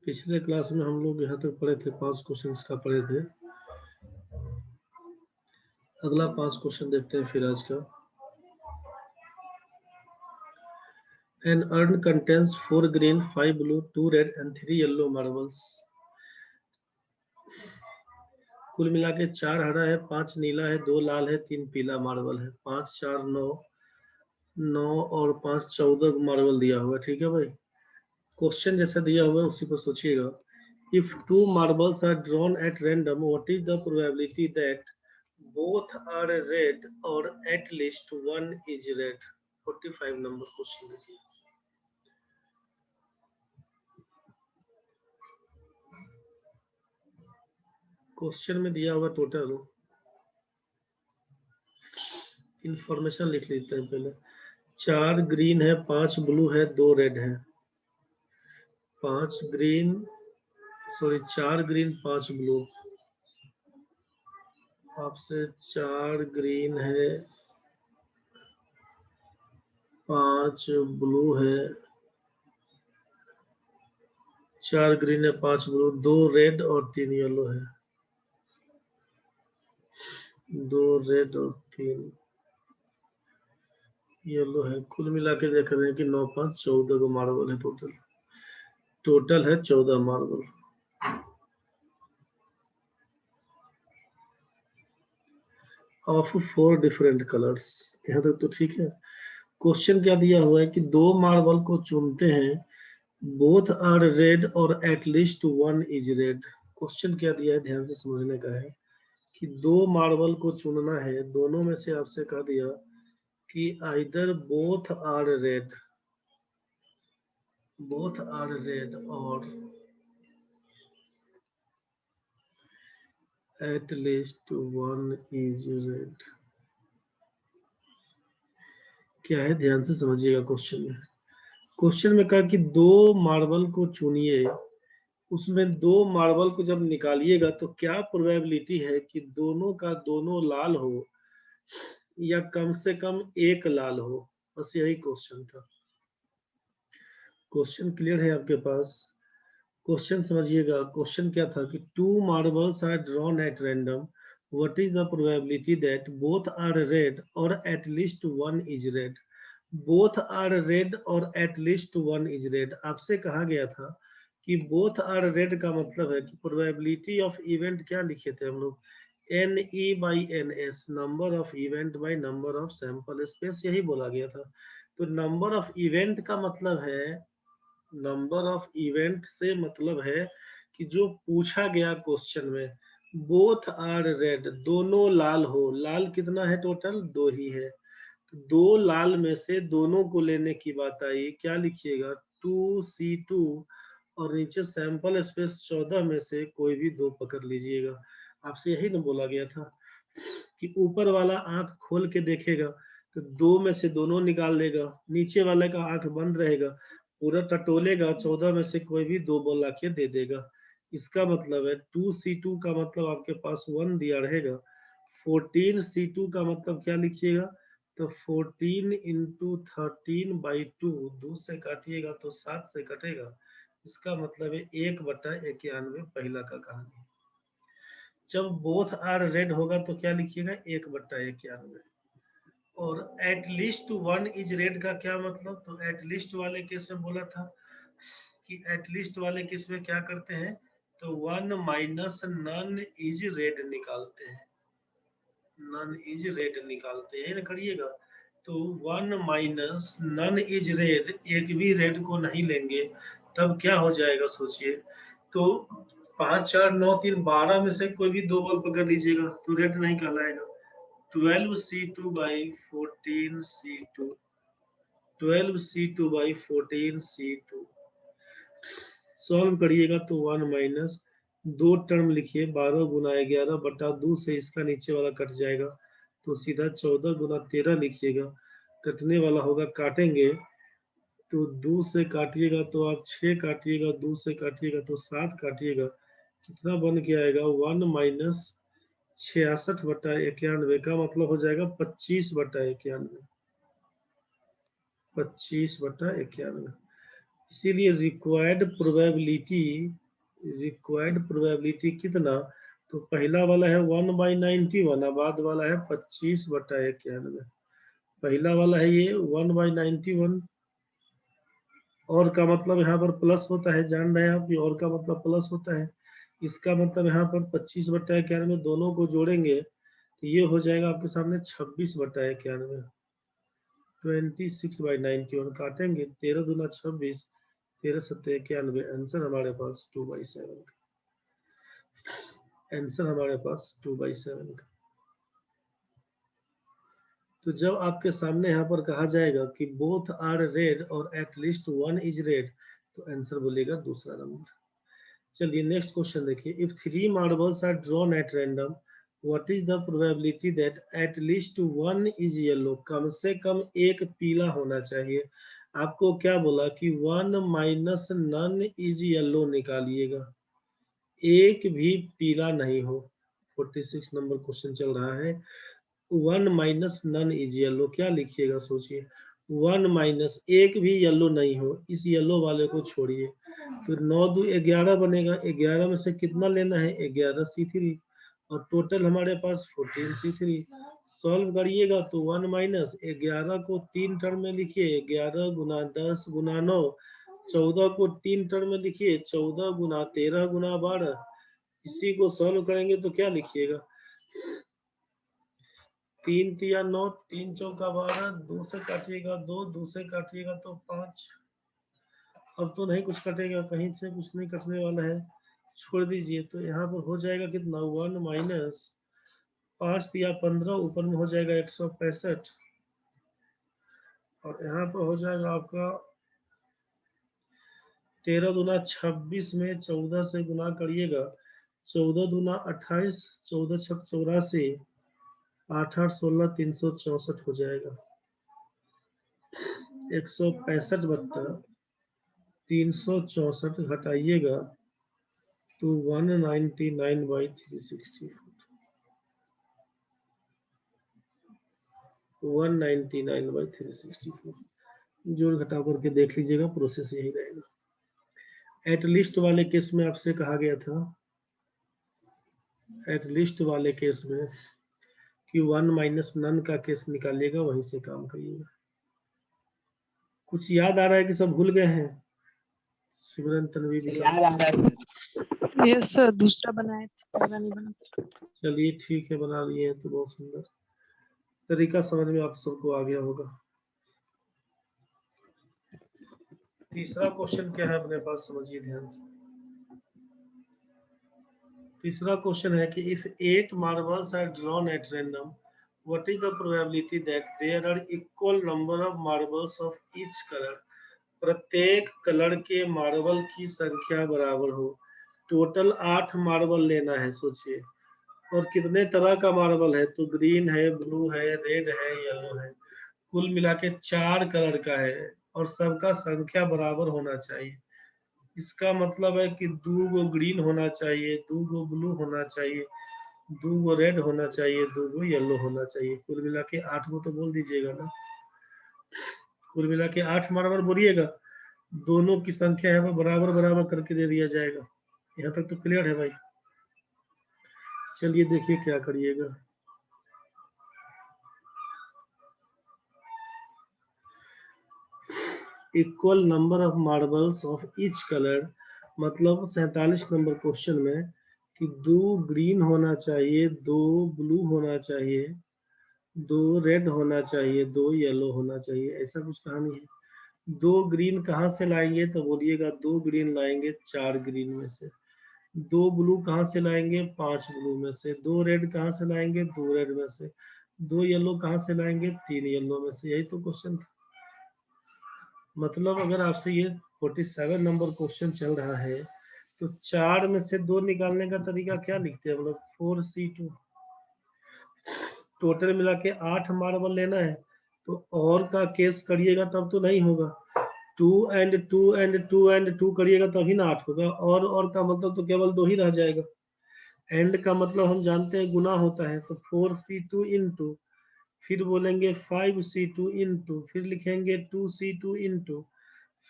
पिछले क्लास में हम लोग यहाँ तक पढ़े थे, 5 क्वेश्चन का पढ़े थे। अगला 5 क्वेश्चन देखते हैं फिर आज का। An urn contains 4 green, 5 blue, 2 red and 3 yellow marbles. कुल मिला के 4 हरा है, 5 नीला है, 2 लाल है, 3 पीला मार्बल है। 5 4 9 9 और 5 14 मार्बल दिया हुआ है। ठीक है भाई, क्वेश्चन जैसा दिया हुआ है उसी पर सोचिएगा। If 2 marbles are drawn at random, what is the probability that both are red or at least one is red? 45 number question देखिए। क्वेश्चन में दिया हुआ टोटल इंफॉर्मेशन लिख लेते हैं पहले। 4 ग्रीन है, 5 ब्लू है, 2 रेड है। 4 ग्रीन 5 ब्लू। आपसे 4 ग्रीन है, 5 ब्लू है। 4 ग्रीन है, 5 ब्लू, 2 रेड और 3 येलो है। 2 रेड और 3 येलो है। कुल मिला के देख रहे हैं कि 9 5 14 को मार्बल है। टोटल है 14 मार्बल। Of 4 different colours. यहाँ तक तो ठीक है। क्वेश्चन क्या दिया हुआ है कि 2 मार्बल को चुनते हैं, बोथ आर रेड और eight least one is red. Question क्या दिया है ध्यान से समझने का है कि 2 मार्बल को चुनना है, दोनों में से आपसे कह दिया कि आइदर बोथ आर रेड और eight least one is red. क्या है ध्यान से समझिएगा। क्वेश्चन में कहा कि 2 मार्बल को चुनिए, उसमें 2 मार्बल को जब निकालिएगा तो क्या प्रोबेबिलिटी है कि दोनों का दोनों लाल हो या कम से कम एक लाल हो। बस यही क्वेश्चन था। क्वेश्चन क्लियर है आपके पास? क्वेश्चन समझिएगा। क्वेश्चन क्या था कि 2 marbles are drawn at random. What is the probability that both are red or at least one is red? Both are red or at least one is red. आपसे कहा गया था कि both are red का मतलब है कि probability of event क्या लिखे थे हम लोग? NE/NS, number of event by number of sample space, यही बोला गया था। तो number of event का मतलब है, नंबर ऑफ इवेंट से मतलब है कि जो पूछा गया क्वेश्चन में, बोथ आर रेड, दोनों लाल हो। लाल कितना है? टोटल 2 ही है। तो 2 लाल में से दोनों को लेने की बात आई। क्या लिखिएगा? 2C2 और नीचे सैंपल स्पेस 14 में से कोई भी 2 पकड़ लीजिएगा। आपसे यही ना बोला गया था कि ऊपर वाला आंख खोल के देखेगा तो 2 में से दोनों निकाल देगा, नीचे वाले का आंख बंद रहेगा, पूरा टटोलेगा, 14 में से कोई भी 2 बॉल लाके दे देगा। इसका मतलब है 2C2 का मतलब आपके पास 1 दिया रहेगा। 14C2 का मतलब क्या लिखिएगा? तो 14 इंटू 13/2, 2 से काटिएगा तो 7 से कटेगा। इसका मतलब है 1/91 पहला का कहानी। जब बोथ आर रेड होगा तो क्या लिखिएगा? 1/91। और eight least one is red का क्या मतलब? तो एट लीस्ट वाले केस में बोला था कि एट लीस्ट वाले केस में क्या करते हैं, तो 1 माइनस नन इज रेड निकालते हैं। नन इज रेड निकालते हैं ना, करिएगा। तो 1 माइनस नन इज रेड, एक भी रेड को नहीं लेंगे, तब क्या हो जाएगा सोचिए। तो 5 4 9 3 12 में से कोई भी 2 बॉल पकड़ लीजिएगा तो रेड नहीं कहलाएगा। 12C2/14C2, 12C2/14C2 सॉल्व करिएगा तो 1 माइनस 2 टर्म लिखिए, 12 गुना 11 बटा 2 से इसका नीचे वाला कट जाएगा तो सीधा 14 गुना 13 लिखिएगा। कटने वाला होगा, काटेंगे तो 2 से काटिएगा तो आप 6 काटिएगा, 2 से काटिएगा तो 7 काटिएगा, कितना बन के आएगा? 1 माइनस 66/91 का मतलब हो जाएगा 25/91। 25/91। इसीलिए रिक्वायर्ड प्रोबेबिलिटी कितना, तो पहला वाला है 1/91 और बाद वाला है 25/91। पहला वाला है ये 1/91 और का मतलब यहाँ पर प्लस होता है, जान रहे हैं आप, ये और का मतलब प्लस होता है। इसका मतलब यहाँ पर 25/91 दोनों को जोड़ेंगे तो ये हो जाएगा आपके सामने 26/91। 26/91 काटेंगे, 13 दूना 26, 13 सत्ते 91। आंसर हमारे पास 2/7 का। आंसर हमारे पास 2/7 का। तो जब आपके सामने यहाँ पर कहा जाएगा कि बोथ आर रेड और एटलीस्ट वन इज रेड, तो आंसर बोलेगा दूसरा नंबर। चलिए नेक्स्ट क्वेश्चन देखिए। If 3 marbles are drawn at random, what is the probability that at least one is yellow? कम से कम एक पीला होना चाहिए। आपको क्या बोला कि 1 माइनस नन इज येलो निकालिएगा, एक भी पीला नहीं हो। 46 नंबर क्वेश्चन चल रहा है। 1 माइनस नन इज येलो, क्या लिखिएगा सोचिए। 1 माइनस एक भी येलो नहीं हो, इस येलो वाले को छोड़िए, तो 9 दो 11 बनेगा। 11 में से कितना लेना है, 11C3, और टोटल हमारे पास 14C3। सॉल्व करिएगा तो 1 माइनस 11 को 3 टर्म में लिखिए, 11 गुना 10 गुना 9। 14 को 3 टर्म में लिखिए, 14 गुना 13 गुना 12। इसी को सॉल्व करेंगे तो क्या लिखिएगा, 3 तिया 9, 3 चौका 12, 2 से काटिएगा 2, 2 से काटिएगा तो 5। अब तो नहीं कुछ कटेगा, कहीं से कुछ नहीं कटने वाला है, छोड़ दीजिए। तो यहाँ पर हो जाएगा कितना, 1 माइनस 5 तिया 15, ऊपर में हो जाएगा 165, और यहाँ पर हो जाएगा आपका 13 दूना 26 में 14 से गुना करिएगा, 14 दूना 28, 14 छक 84, 8 8 16, 364 हो जाएगा। 165/364 घटाइएगा तो 199/364। 199/364 जोड़ घटा करके देख लीजिएगा, प्रोसेस यही रहेगा। एटलिस्ट वाले केस में आपसे कहा गया था, एटलिस्ट वाले केस में कि 1 माइनस नन का केस निकालिएगा, वहीं से काम करिएगा। कुछ याद आ रहा है कि सब भूल गए हैं? सिमरन तनवी याद आ रहा है। यस सर, दूसरा बनाए थे, पहला नहीं बना। चलिए ठीक है, बना लिए हैं तो बहुत सुंदर। तरीका समझ में आप सबको आ गया होगा। तीसरा क्वेश्चन क्या है अपने पास, समझिए ध्यान से। तीसरा क्वेश्चन है कि if 8 marbles are drawn at random, what is the probability that there are equal number of marbles of each colour? प्रत्येक कलर के मार्बल की संख्या बराबर हो। टोटल 8 मार्बल लेना है, सोचिए। और कितने तरह का मार्बल है, तो ग्रीन है, ब्लू है, रेड है, येलो है। कुल मिला के 4 कलर का है और सबका संख्या बराबर होना चाहिए। इसका मतलब है कि 2 गो ग्रीन होना चाहिए, 2 गो ब्लू होना चाहिए, 2 गो रेड होना चाहिए, 2 गो येलो होना चाहिए। कुल मिला के 8 गो तो बोल दीजिएगा ना। कुल मिला के 8 मार्बल बोलिएगा, दोनों की संख्या है वो बराबर बराबर करके दे दिया जाएगा। यहाँ तक तो क्लियर है भाई। चलिए देखिए क्या करिएगा। Equal number of marbles of each colour, मतलब 47 नंबर क्वेश्चन में कि 2 ग्रीन होना चाहिए, 2 ब्लू होना चाहिए, 2 रेड होना चाहिए, 2 येलो होना चाहिए, ऐसा कुछ कहानी है। 2 ग्रीन कहाँ से लाएंगे, तो बोलिएगा 2 ग्रीन लाएंगे 4 ग्रीन में से। 2 ब्लू कहाँ से लाएंगे, 5 ब्लू में से। 2 रेड कहाँ से लाएंगे, 2 रेड में से। 2 येलो कहाँ से लाएंगे, 3 येलो में से। यही तो क्वेश्चन था। मतलब अगर आपसे ये 47 नंबर क्वेश्चन चल रहा है तो 4 में से 2 निकालने का तरीका क्या लिखते हैं हम लोग, 4C2। टोटल मिला के 8 मार्बल लेना है, तो और का केस करिएगा तब तो नहीं होगा। 2 एंड 2 एंड 2 एंड 2 करिएगा तभी ना 8 होगा। और का मतलब तो केवल 2 ही रह जाएगा। एंड का मतलब हम जानते हैं गुना होता है, तो 4C2 इंटू, फिर बोलेंगे 5C2 इंटू, फिर लिखेंगे 2C2 इंटू,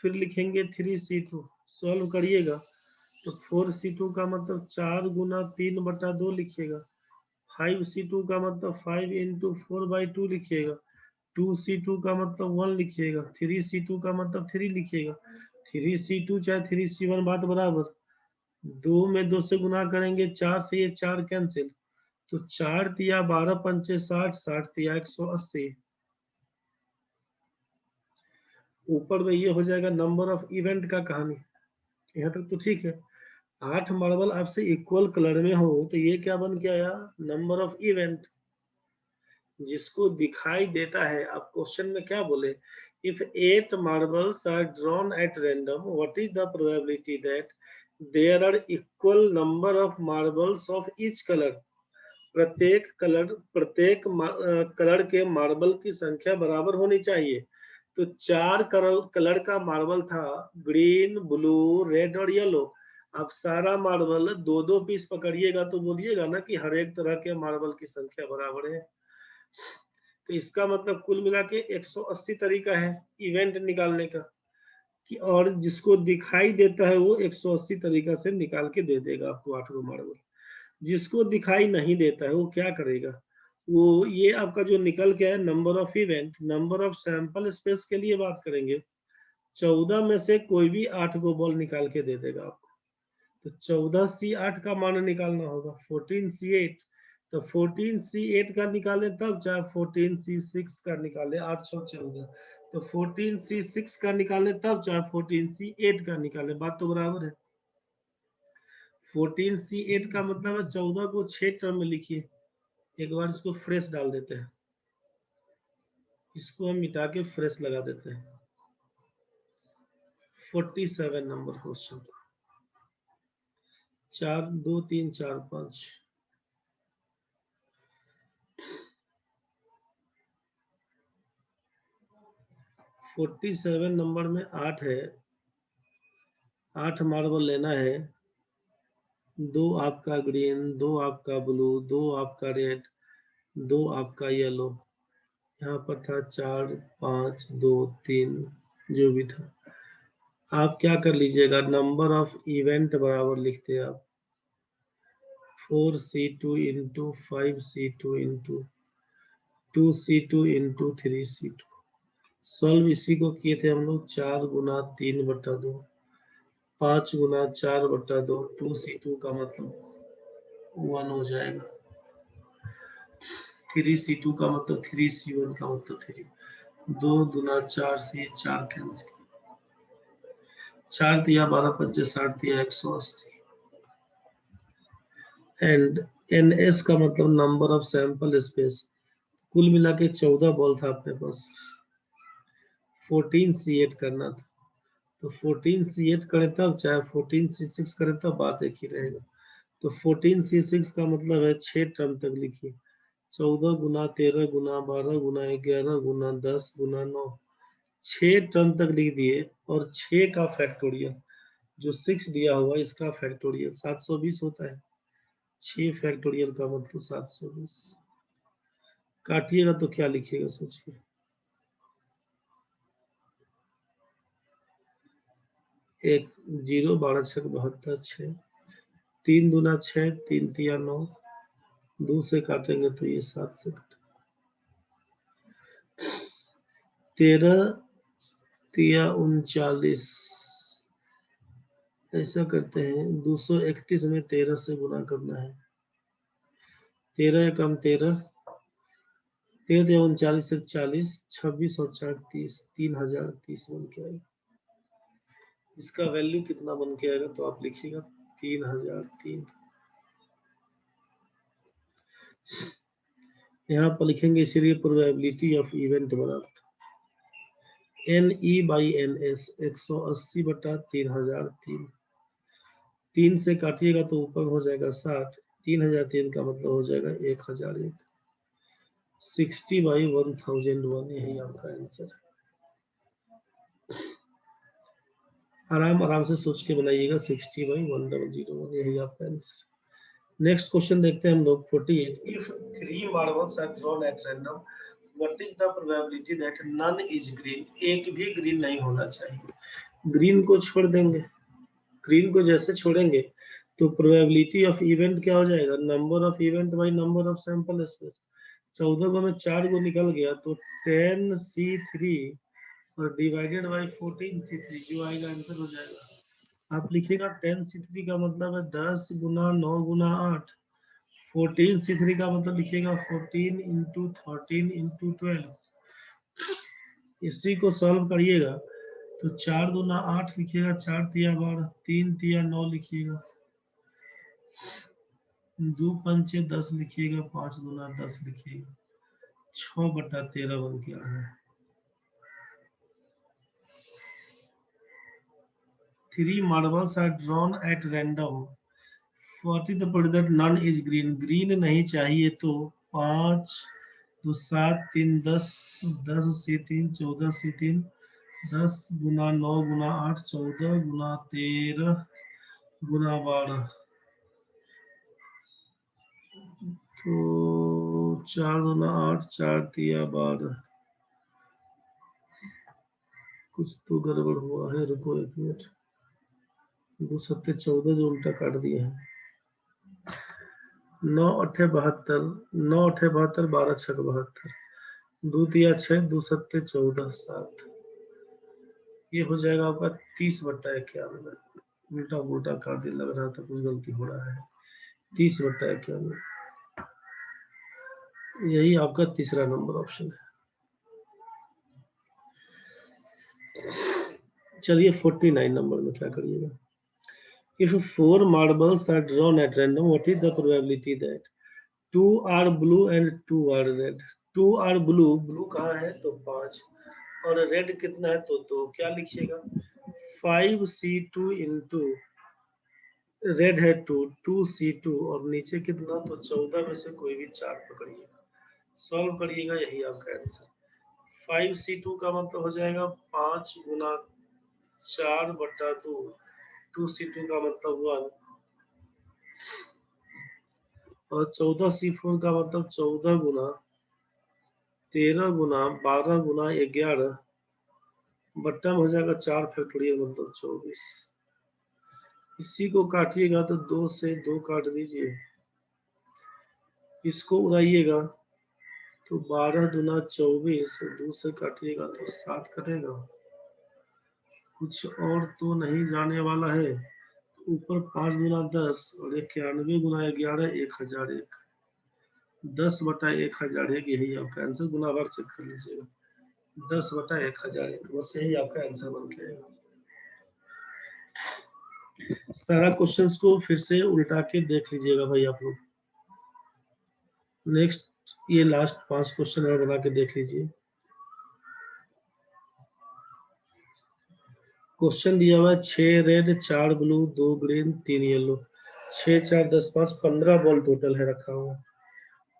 फिर लिखेंगे 3C2, सॉल्व करिएगा तो 4C2 का मतलब 4 गुना 3/2 लिखिएगा। 5C2 का मतलब 5 इंटू 4/2 लिखिएगा। 2C2 का मतलब 1 लिखिएगा। 3C2 का मतलब 3 लिखिएगा। 3C2 चाहे 3C1 बात बराबर। 2 में 2 से गुना करेंगे, 4 से ये 4 कैंसिल, तो 4 तिया 12 पंचे 60, 60 तिया 180। ऊपर में ये हो जाएगा नंबर ऑफ इवेंट का कहानी। यहाँ तक तो ठीक है। 8 मार्बल आपसे इक्वल कलर में हो तो ये क्या बन के आया, नंबर ऑफ इवेंट, जिसको दिखाई देता है। आप क्वेश्चन में क्या बोले, if 8 marbles are drawn at random, what is the probability that there are equal number of marbles of each color? प्रत्येक कलर के मार्बल की संख्या बराबर होनी चाहिए। तो 4 कलर का मार्बल था, ग्रीन, ब्लू, रेड और येलो। आप सारा मार्बल 2-2 पीस पकड़िएगा तो बोलिएगा ना कि हर एक तरह के मार्बल की संख्या बराबर है। तो इसका मतलब कुल मिला के 180 तरीका है इवेंट निकालने का, कि और जिसको दिखाई देता है वो 180 तरीका से निकाल के दे देगा आपको 8 गो मार्बल। जिसको दिखाई नहीं देता है वो क्या करेगा, वो ये आपका जो निकल के है number of event, number of sample space के लिए बात करेंगे, 14 में से कोई भी 8 गो बॉल निकाल के दे देगा आपको। तो 14C8 का मान निकालना होगा, 14C8। तो 14C8 का निकाले तब, चाहे 14C6 का निकाले, 8 6 14। तो 14C6 का निकाले तब, चाहे 14C8 का निकाले, बात तो बराबर है। 14C8 का मतलब है 14 को 6 टर्म में लिखिए। एक बार इसको फ्रेश डाल देते हैं, इसको हम मिटा के फ्रेश लगा देते हैं। 47 नंबर क्वेश्चन, 4 2 3 4 5। 47 नंबर में 8 है, 8 मार्बल लेना है। 2 आपका ग्रीन, 2 आपका ब्लू, 2 आपका रेड, 2 आपका येलो। यहाँ पर था 4 5 2 3 जो भी था। आप क्या कर लीजिएगा, नंबर ऑफ इवेंट बराबर लिखते हैं आप 4C2 into 5C2 into 2C2 into 3C2। Solve इसी को किए थे हम लोग, 4 गुना 3/2, 5 गुना 4/2, 2C2 का मतलब 1 हो जाएगा। 3C2 का मतलब 3C1 का मतलब 3। 2 दूना 4 से 4 कैंसिल, 4 दिया 12 पंचे 60 दिया 180। एंड NS का मतलब नंबर ऑफ सैंपल स्पेस। कुल मिला के 14 बॉल था अपने पास, 14C8 करना था। तो 14C8 करें तब, चाहे 14C6 करें तब, बात एक ही रहेगा। तो 14C6 का मतलब है 6 टर्म तक लिखिए, 14 गुना 13 गुना 12 गुना 11 गुना 10 गुना 9, 6 टर्म तक लिख दिए। और 6 का फैक्टोरियल, जो 6 दिया हुआ इसका फैक्टोरियल 720 होता है। 6 फैक्टोरियल का मतलब 720। काटिएगा तो क्या लिखिएगा सोचिए, 1 0 12 6 72 6, 3 दूना 6, 3 तिया 9, 2 से काटेंगे तो ये 7 से कटे, 13 तिया 39। ऐसा करते हैं, 231 में 13 से गुना करना है। 13 कम 13, 13 39 से 40, 26 और 4 30, 3030 बन के आएगा। इसका वैल्यू कितना बन के आएगा तो आप लिखिएगा 3003। यहाँ पर लिखेंगे इसीलिए प्रोबेबिलिटी ऑफ इवेंट बराबर NE/NS 180/3003। 3 से काटिएगा तो ऊपर हो जाएगा 60, 3003 का मतलब हो जाएगा 1001। 60/1001, यही आपका आंसर है। आराम से सोच के बनाइएगा, 60/1001, यही आपका आंसर। नेक्स्ट क्वेश्चन देखते हैं हम लोग 48। If 3 marbles are drawn at random, what is the probability that none is green? एक भी ग्रीन नहीं होना चाहिए। ग्रीन को छोड़ देंगे, ग्रीन को जैसे छोड़ेंगे तो प्रोबेबिलिटी ऑफ इवेंट क्या हो जाएगा, number of event by number of sample space. 14 को में 4 को निकल गया तो 10C3 और डिवाइडेड बाई 14C3 जो आएगा आंसर हो जाएगा। आप लिखिएगा 10C3 का मतलब है 10 गुना 9 गुना 8। 14C3 का मतलब लिखिएगा 14 इंटू 13 इंटू 12। इसी को सॉल्व करिएगा तो 4 दूना 8 लिखिएगा, 4 तिया 12, 3 तिया 9 लिखिएगा, 2 पंचे 10 लिखिएगा, 5 दूना 10 लिखिएगा, 6/13 बन के आ रहा है। 3 marbles are drawn at random. What is the probability that none is green? Green नहीं चाहिए तो 5 2 7 3 10, 10 से 3 14 से 3, 10 गुना 9 गुना 8 14 गुना 13 गुना 12 तो 4 गुना 8 4 तिया 12। कुछ तो गड़बड़ हुआ है, रुको एक मिनट। 2 सत्ते 14 जो उल्टा काट दिए हैं। 9 अठे 72, 9 अठे 72, 12 छक 72, 2 तिया 6, 2 सत्ते 14 7। ये हो जाएगा आपका 30/91। उल्टा उल्टा काट दिया, लग रहा था कुछ गलती हो रहा है। 30/91 यही आपका तीसरा नंबर ऑप्शन है। चलिए 49 नंबर में क्या करिएगा। If 4 marbles are drawn at random, what is the probability that 2 are blue and 2 are red? 2 are blue, blue कहाँ है तो 5, और रेड कितना है तो 2। क्या लिखिएगा 5C2 इंटू रेड है 2, 2C2 और नीचे कितना तो 14 में से कोई भी 4 पकड़िएगा, सॉल्व करिएगा, यही आपका आंसर। 5C2 का मतलब हो जाएगा 5 गुना 4/2, 2C2 का मतलब 1, और 14C4 का मतलब 14 गुना 13 गुना 12 गुना 11 बट्टा में हो जाएगा 4 फैक्टोरियल मतलब 24। इसी को काटिएगा तो 2 से 2 काट दीजिए, इसको उड़ाइएगा तो 12 दूना 24, 2 से काटिएगा तो 7 कटेगा। कुछ और तो नहीं जाने वाला है। ऊपर 5 गुना 10 और 91 गुना 11 1001, 10/1001 यही आपका आंसर। गुना बार चेक कर लीजिएगा, 10/1001 बस यही आपका आंसर बन जाएगा। सारा क्वेश्चंस को फिर से उल्टा के देख लीजिएगा भाई आप लोग। नेक्स्ट ये लास्ट 5 क्वेश्चन और बना के देख लीजिए। क्वेश्चन दिया हुआ है 6 red 4 blue 2 green 3 yellow, 6 4 10 5 15 ball total है रखा हुआ।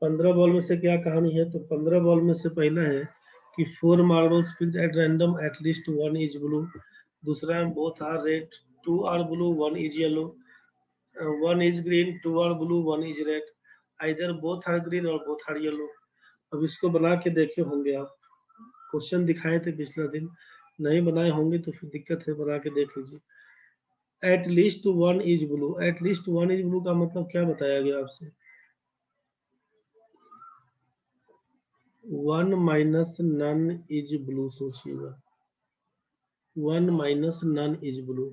15 बॉल में से क्या कहानी है तो 15 बॉल में से पहला है कि 4 marbles picked at random, at least 1 is blue। दूसरा है both are red, 2 are blue 1 is yellow, 1 is green 2 are blue 1 is red, either both are green और both are yellow। अब इसको बना के देखे होंगे आप, क्वेश्चन दिखाए थे पिछला दिन, नहीं बनाए होंगे तो फिर दिक्कत है, बना के देख लीजिए। At least 1 is blue, at least 1 is blue का मतलब क्या बताया गया आपसे, 1 माइनस नन इज ब्लू। सोचिएगा 1 माइनस नन इज ब्लू,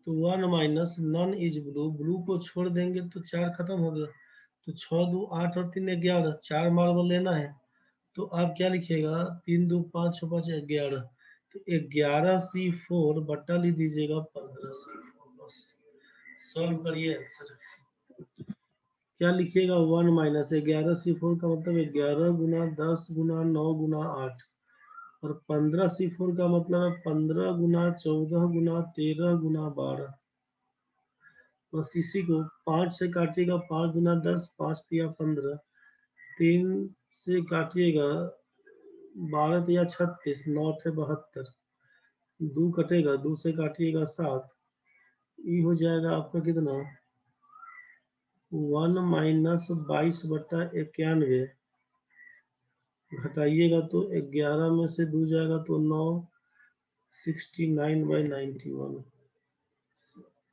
तो 1 minus none is blue, blue को छोड़ देंगे तो 4 खत्म हो गया, तो 6 2 8 और 3 11, 4 मार्बल लेना है तो आप क्या लिखिएगा 3 2 5 6 5 11, तो 11C4 बट्टा लिख दीजिएगा 15C4, बस सॉल्व करिए आंसर। क्या लिखिएगा 1 माइनस 11C4 का मतलब 11 गुना 10 गुना 9 गुना 8, और 15C4 का मतलब है 15 गुना 14 गुना 13 गुना 12। बस इसी को 5 से काटिएगा, 5 गुना 10 5 तिया 15, 3 से काटिएगा 12 तिया 36, 9 अठे 72, 2 कटेगा, 2 से काटिएगा 7, ये हो जाएगा आपका कितना 1 माइनस 22/91, घटाइएगा तो 11 में से 2 जाएगा तो 9, 69/91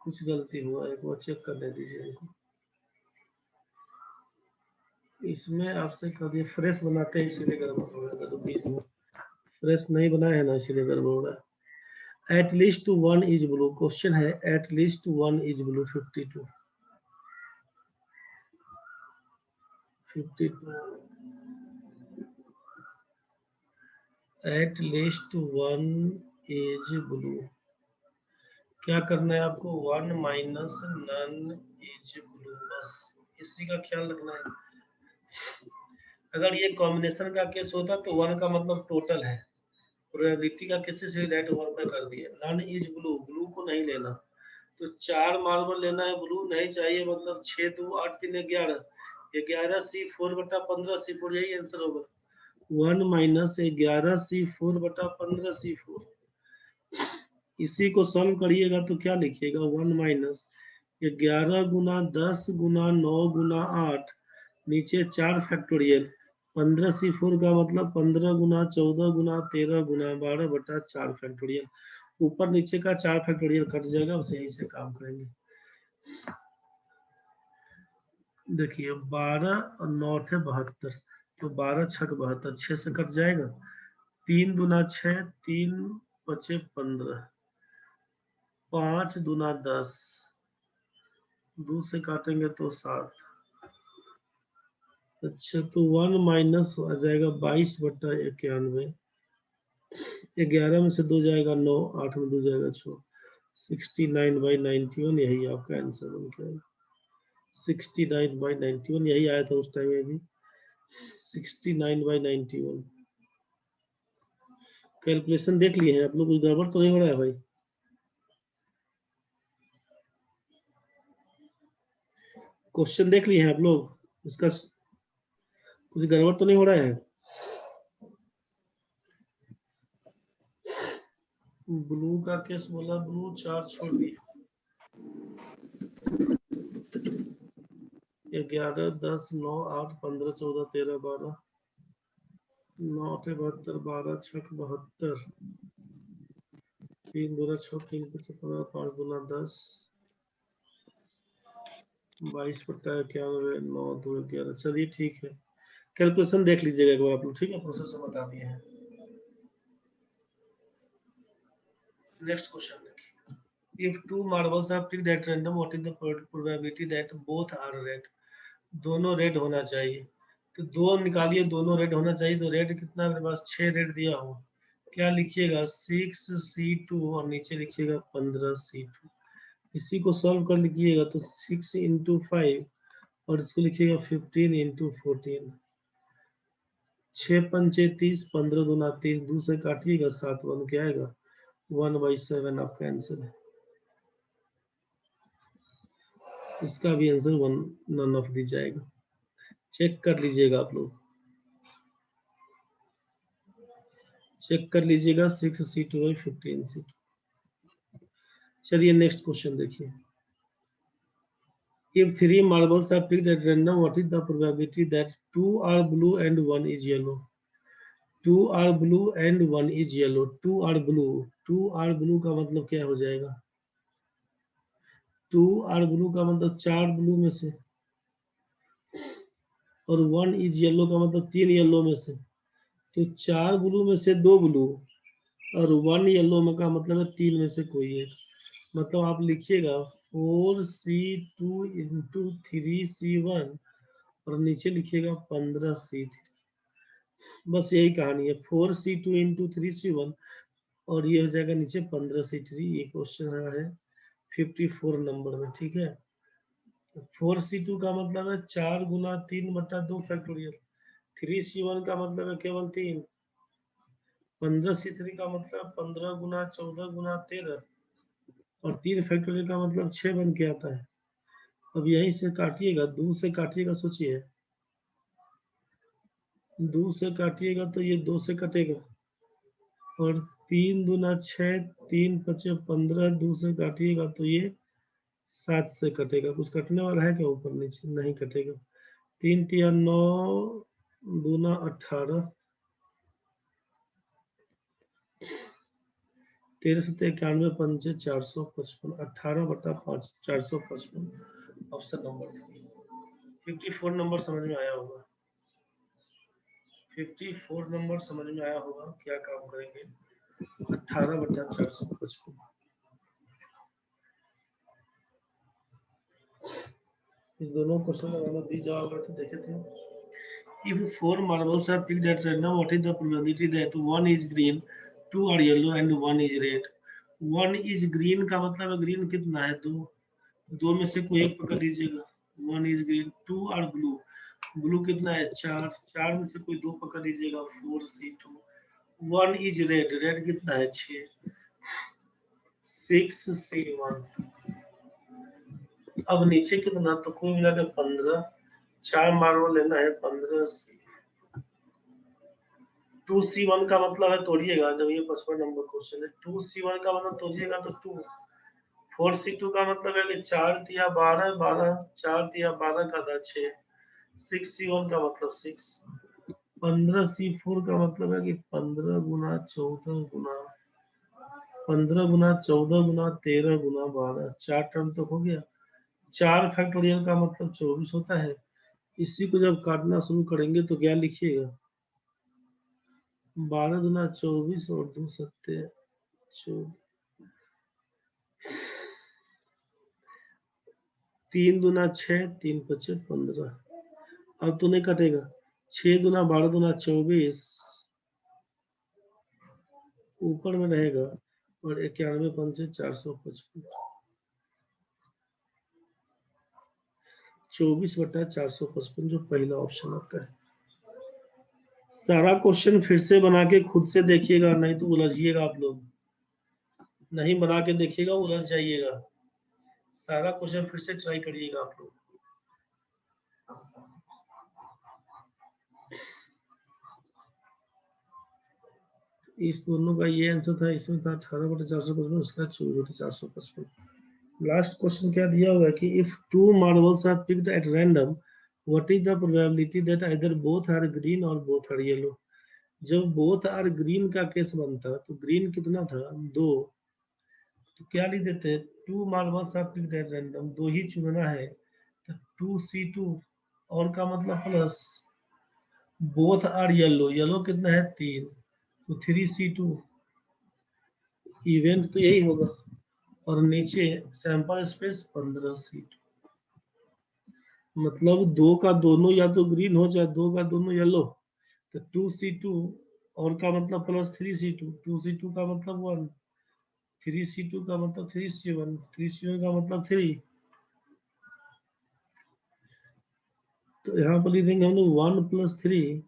कुछ गलती हुआ है, वो चेक करने दीजिए इनको। इसमें आपसे कह दिया फ्रेश बनाते हैं इसीलिए गड़बड़ हो रहा है, तो बीच में फ्रेश नहीं बनाया है ना इसीलिए गड़बड़ हो रहा है। At least one is blue, question है at least one is blue 52 at least one is blue. क्या करना है आपको, one minus none is blue, बस इसी का ख्याल रखना है। अगर ये कॉम्बिनेशन का केस होता तो वन का मतलब टोटल है, प्रोबेबिलिटी का किसी से डायरेक्ट वन पे कर दिया। नन इज ब्लू, ब्लू को नहीं लेना, तो 4 मार्बल लेना है, ब्लू नहीं चाहिए, मतलब 6 2 8 3 11, 11C4/15C4, यही आंसर होगा। 1 माइनस 11C4/15C4। इसी को सॉल्व करिएगा तो क्या लिखिएगा, 1 माइनस 11 गुना 10 गुना 9 गुना 8, नीचे 4 फैक्टोरियल, 15C4 का मतलब 15 गुना 14 गुना 13 गुना 12/4 फैक्टोरियल, ऊपर नीचे का 4 फैक्टोरियल कट जाएगा, उसे यही से काम करेंगे। देखिए 12 और 9 थे 72, तो 12 6 72, 6 से कट जाएगा, 3 दूना 6, 3 बचे 15, 5 दूना 10, 2 से काटेंगे तो 7। अच्छा तो 1 माइनस आ जाएगा 22/91, 11 में से 2 जाएगा 9, 8 में 2 जाएगा 6, 69/91, यही आपका आंसर बन गया। 69/91 यही आया था उस टाइम में भी, 69/91। कैलकुलेशन देख लिए हैं आप लोग, कुछ गड़बड़ तो नहीं हो रहा है भाई? क्वेश्चन देख लिए हैं आप लोग, इसका कुछ गड़बड़ तो नहीं हो रहा है? ब्लू का केस बोला, ब्लू 4 छोड़ दिए, 11 10 9 8 15 14 13 12, 9 8 72, 12 6 72, 3 दूना 6, 3 5 15, 5 दूना 10, 22/91, 9 2 11। चलिए ठीक है, कैलकुलेशन देख लीजिएगा एक बार आप लोग, ठीक है, प्रोसेस बता दिए हैं। नेक्स्ट क्वेश्चन देखिए, if two marbles are picked at random, what is the probability that both are red? दोनों रेड होना चाहिए, तो दो निकालिए, दोनों रेड होना चाहिए, तो रेड कितना मेरे पास 6 रेड दिया हो, क्या लिखिएगा 6C2 और नीचे लिखिएगा 15C2। इसी को सॉल्व कर लिखिएगा तो 6 × 5 और इसको लिखिएगा 15 × 14, 6 पंचे 30, 15 दूना 30, 2 से काटिएगा 7 बन के आएगा, 1/7 आपका आंसर है। इसका भी आंसर 1 नन ऑफ दी जाएगा, चेक कर लीजिएगा आप लोग, चेक कर लीजिएगा 6C2 और 15C2। चलिए नेक्स्ट क्वेश्चन देखिए, if 3 marbles are picked at random, what is the probability that 2 are blue and 1 is yellow? 2 are blue and 1 is yellow, 2 are blue, 2 are blue का मतलब क्या हो जाएगा, 2 are blue का मतलब 4 ब्लू में से, और 1 is yellow का मतलब 3 येलो में से, तो 4 ब्लू में से 2 ब्लू और 1 येलो में का मतलब है 3 में से कोई एक, मतलब आप लिखिएगा 4C2 × 3C1 और नीचे लिखिएगा 15C3, बस यही कहानी है, 4C2 × 3C1 और ये हो जाएगा नीचे 15C3। ये क्वेश्चन है 54 नंबर में, ठीक है। 4C2 का मतलब है 4 गुना 3/2 फैक्टोरियल, 3C1 का मतलब है केवल 3, 15C3 का मतलब 15 गुना 14 गुना 13 और 3 फैक्टोरियल का मतलब 6 बन के आता है। अब यहीं से काटिएगा, 2 से काटिएगा, सोचिए 2 से काटिएगा तो ये 2 से कटेगा, और 3 दूना 6, 3 5 15, 2 से काटिएगा तो ये 7 से कटेगा, कुछ कटने वाला है क्या ऊपर नीचे, नहीं कटेगा, 3 3 9 दूना 18, 13 सत्ते 91 पंचे 455 18/5 455 ऑप्शन नंबर 54 नंबर समझ में आया होगा। 54 नंबर समझ में आया होगा। क्या काम करेंगे 18/455। इस दोनों क्वेश्चन का मैंने दी जवाब तो देखे थे। If 4 marbles are picked at random, what is the probability that one is green, 2 are yellow and 1 is red? 1 is green का मतलब है ग्रीन कितना है? 2। 2 में से कोई एक पकड़ लीजिएगा। 1 is green, 2 are blue, blue कितना है? 4। 4 में से कोई 2 पकड़ लीजिएगा। 4C2। 1 is red, रेड कितना है? 6। 6C1। अब नीचे कितना? तो कुल मिलाकर 15। 4 मार्बल लेना है। 15C। 2C1 का मतलब है, तोड़िएगा जब ये 55 नंबर क्वेश्चन है। 2C1 का मतलब तोड़िएगा तो 2। 4C2 का मतलब है कि 4 तिया 12, 12 4 तिया 12 का था 6। 6C1 का मतलब 6। 15C4 का मतलब है कि 15 गुना 14 गुना 15 गुना 14 गुना 13 गुना 12, 4 टर्म तक हो गया। 4 फैक्टोरियल का मतलब 24 होता है। इसी को जब काटना शुरू करेंगे तो क्या लिखिएगा? 12 गुना 24 और 2 सत्ते 14, 3 दुना 6, 3 पचे 15। अब तो नहीं कटेगा। 6 दुना 12 दुना 24 ऊपर में रहेगा और 91 पंचे 455। 24/455 जो पहला ऑप्शन आपका है। सारा क्वेश्चन फिर से बना के खुद से देखिएगा, नहीं तो उलझिएगा आप लोग। नहीं बना के देखिएगा, उलझ जाइएगा। सारा क्वेश्चन फिर से ट्राई करिएगा आप लोग। इस दोनों का ये आंसर था। इसमें था 18/455, उसका 24/455। लास्ट क्वेश्चन क्या दिया हुआ है कि if 2 marbles are picked at random, what is the probability that either both are green और बोथ आर येलो? जब बोथ आर ग्रीन का केस बनता तो ग्रीन कितना था? 2। तो क्या लिख देते हैं? 2 marbles are picked at random, 2 ही चुनना है तो 2C2 और का मतलब plus both are yellow, yellow कितना है? 3 तो 3C2। इवेंट तो यही होगा। और नीचे सैंपल स्पेस 15C2। मतलब 2 का दोनों या तो ग्रीन हो जाए, 2 का दोनों येलो, तो 2C2 और का मतलब प्लस 3C2। 2C2 का मतलब 1, 3C2 का मतलब 3C1, 3C1 का मतलब 3। तो यहाँ पर लिख देंगे हम लोग 1 + 3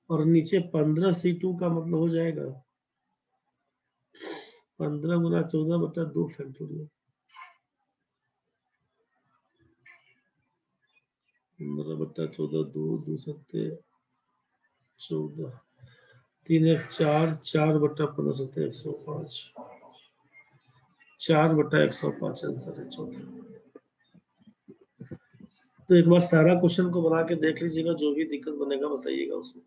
और नीचे 15C2 का मतलब हो जाएगा 15 गुना 14/2 फैक्टोरियल। 15/14, 2 सत्ते 14, 3 1 4, 4/15 सत्ते 105, 4/105 आंसर है चौथा। तो एक बार सारा क्वेश्चन को बना के देख लीजिएगा, जो भी दिक्कत बनेगा बताइएगा उसमें।